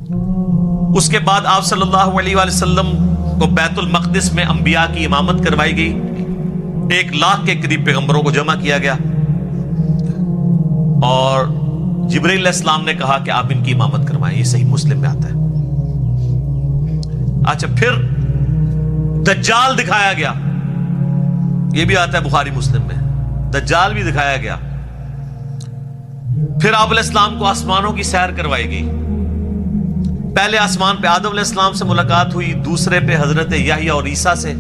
اس کے بعد آپ صلی اللہ علیہ وآلہ وسلم کو بیت المقدس میں انبیاء کی امامت کروائی گئی. 1,00,000 کے قریب پیغمبروں کو جمع کیا گیا اور جبرائیل علیہ السلام نے کہا کہ آپ ان کی امامت کروائیں. یہ صحیح مسلم میں آتا ہے. اچھا، پھر دجال دکھایا گیا. یہ بھی آتا ہے بخاری مسلم میں. دجال بھی دکھایا گیا. پھر آپ علیہ السلام کو آسمانوں کی سیر کروائی گئی. پہلے آسمان پہ آدم علیہ السلام سے ملاقات ہوئی، دوسرے پہ حضرت یحییٰ اور عیسیٰ سے،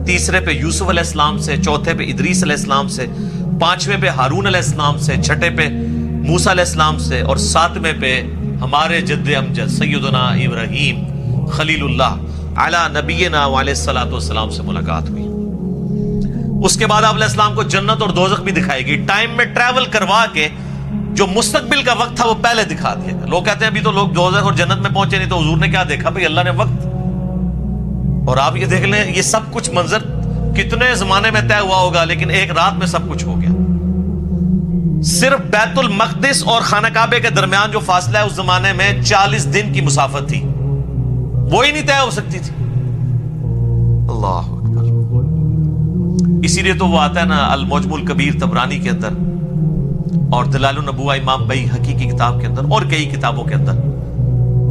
تیسرے پہ یوسف علیہ السلام سے، چوتھے پہ ادریس علیہ السلام سے، پانچویں پہ ہارون علیہ السلام سے، چھٹے پہ موسیٰ علیہ السلام سے، اور ساتویں پہ ہمارے جد امجد سیدنا ابراہیم خلیل اللہ علی نبینا علیہ الصلوۃ والسلام سے ملاقات ہوئی. اس کے بعد آپ علیہ السلام کو جنت اور دوزخ بھی دکھائی گئی. ٹائم میں ٹریول کروا کے جو مستقبل کا وقت تھا وہ پہلے دکھا دیا گیا. لوگ کہتے ہیں ابھی تو لوگ دوزخ اور جنت میں پہنچے نہیں، تو حضور نے کیا دیکھا؟ بھئی اللہ نے وقت. اور آپ یہ دیکھ لیں، یہ سب کچھ منظر کتنے زمانے میں طے ہوا ہوگا، لیکن ایک رات میں سب کچھ ہو گیا. صرف بیت المقدس اور خانہ کعبے کے درمیان جو فاصلہ ہے اس زمانے میں 40 دن کی مسافت تھی، وہی نہیں طے ہو سکتی تھی. اللہ اکبر. اسی لیے تو وہ آتا ہے نا المعجم الکبیر طبرانی کے اندر، اور دلائل النبوہ امام بیہقی کی کتاب کے اندر، اور کئی کتابوں کے اندر،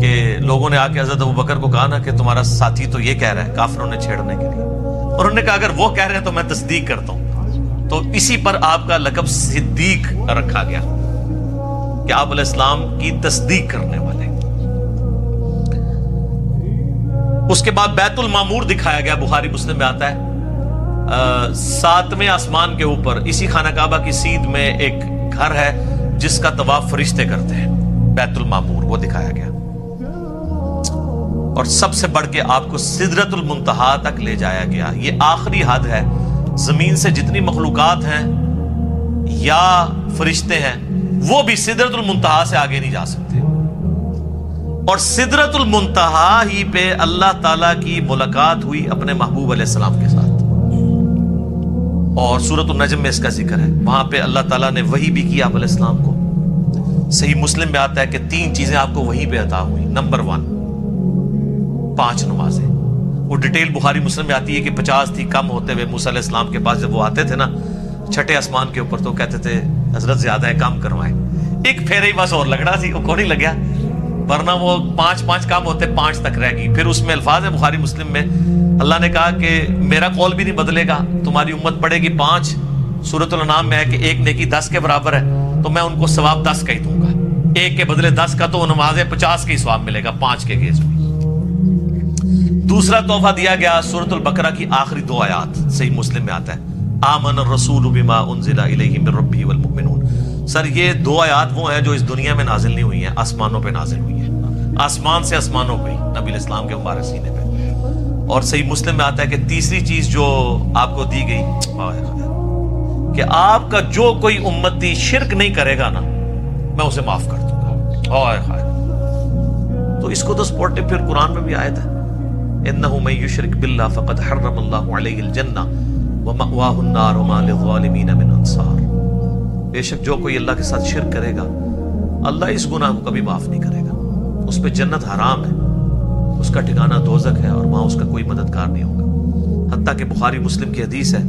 کہ لوگوں نے آ کے حضرت ابوبکر کو کہا نا کہ تمہارا ساتھی تو یہ کہہ رہا ہے کافروں نے چھیڑنے کے لیے، اور انہوں نے کہا اگر وہ کہہ رہے ہیں تو میں تصدیق کرتا ہوں. تو اسی پر آپ کا لقب صدیق رکھا گیا کہ آپ علیہ السلام کی تصدیق کرنے والے. اس کے بعد بیت المعمور دکھایا گیا. بخاری مسلم میں آتا ہے 7ویں آسمان کے اوپر اسی خانہ کعبہ کی سیدھ میں ایک گھر ہے جس کا طواف فرشتے کرتے ہیں. بیت المعمور وہ دکھایا گیا. اور سب سے بڑھ کے آپ کو سدرۃ المنتہا تک لے جایا گیا. یہ آخری حد ہے. زمین سے جتنی مخلوقات ہیں یا فرشتے ہیں وہ بھی سدرۃ المنتہا سے آگے نہیں جا سکتے. اور سدرۃ المنتہا ہی پہ اللہ تعالیٰ کی ملاقات ہوئی اپنے محبوب علیہ السلام کے ساتھ. اور سورۃ النجم میں اس کا ذکر ہے. وہاں پہ اللہ تعالیٰ نے وحی بھی کیا آپ علیہ السلام کو. صحیح مسلم میں آتا ہے کہ 3 چیزیں آپ کو وہیں پہ عطا ہوئی. نمبر 1 5 نمازیں. وہ ڈیٹیل بخاری مسلم میں آتی ہے کہ 50 تھی، کم ہوتے ہوئے موسیٰ علیہ السلام کے پاس جب وہ آتے تھے نا چھٹے آسمان کے اوپر تو کہتے تھے حضرت زیادہ ہے، کام کروائیں. ایک پھیرے ہی بس اور لگنا سی، وہ کو نہیں لگیا، ورنہ وہ 5 کام ہوتے 5 تک رہ گئی. پھر اس میں الفاظ ہے بخاری مسلم میں، اللہ نے کہا کہ میرا قول بھی نہیں بدلے گا، تمہاری امت پڑھے گی 5. سورۃ الانعام میں ہے کہ ایک نیکی 10 کے برابر ہے، تو میں ان کو ثواب 10 کا ہی دوں گا. 1 کے بدلے 10 کا، تو نمازیں 50 کے ہی ثواب ملے گا 5 کے کیس میں. دوسرا تحفہ دیا گیا سورۃ البقرہ کی آخری 2 آیات. صحیح مسلم میں آتا ہے آمن الرسول بما انزل الیہ من ربہ والمؤمنون. سر یہ 2 آیات وہ ہیں جو اس دنیا میں نازل نہیں ہوئی ہیں، آسمانوں پہ نازل ہوئی ہیں. آسمان سے آسمانوں پہ نبی علیہ السلام کے مبارک سینے پہ. اور صحیح مسلم میں آتا ہے کہ تیسری چیز جو آپ کو دی گئی کہ آپ کا جو کوئی امتی شرک نہیں کرے گا نا میں اسے معاف کر دوں گا. تو اس کو تو سپورٹو پھر قرآن میں بھی آیت ہے انہ من یشرک باللہ فقد حرم اللہ علیہ الجنہ ومأواہ النار وما للظالمین من انصار. بے شک جو کوئی اللہ کے ساتھ شرک کرے گا اللہ اس گناہ کو کبھی معاف نہیں کرے گا، اس پہ جنت حرام ہے، اس کا ٹھکانہ دوزخ ہے، اور وہاں اس کا کوئی مددگار نہیں ہوگا. حتیٰ کہ بخاری مسلم کی حدیث ہے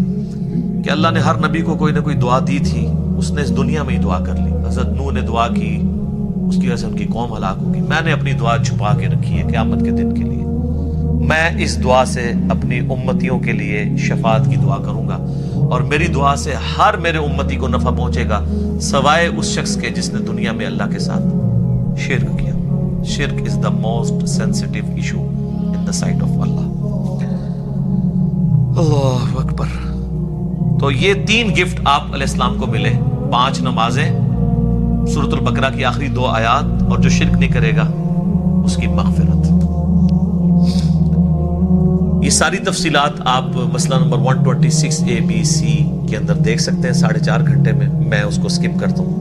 کہ اللہ نے ہر نبی کو کوئی نہ کوئی دعا دی تھی، اس نے اس دنیا میں ہی دعا کر لی. حضرت نوح نے دعا کی، اس کی وجہ سے ان کی قوم ہلاک ہوگی. میں نے اپنی دعا چھپا کے رکھی ہے قیامت کے دن کے لیے. میں اس دعا سے اپنی امتیوں کے لیے شفاعت کی دعا کروں گا، اور میری دعا سے ہر میرے امتی کو نفع پہنچے گا سوائے اس شخص کے جس نے دنیا میں اللہ کے ساتھ شرک کیا. شرک is the most sensitive issue in the sight of Allah. Allah اکبر. تو یہ 3 گفٹ آپ علیہ السلام کو ملے، 5 نمازیں، سورۃ البقرہ کی آخری 2 آیات، اور جو شرک نہیں کرے گا اس کی مغفرت. یہ ساری تفصیلات آپ مسئلہ نمبر 126 ABC کے اندر دیکھ سکتے ہیں 4.5 گھنٹے میں. میں اس کو سکپ کرتا ہوں.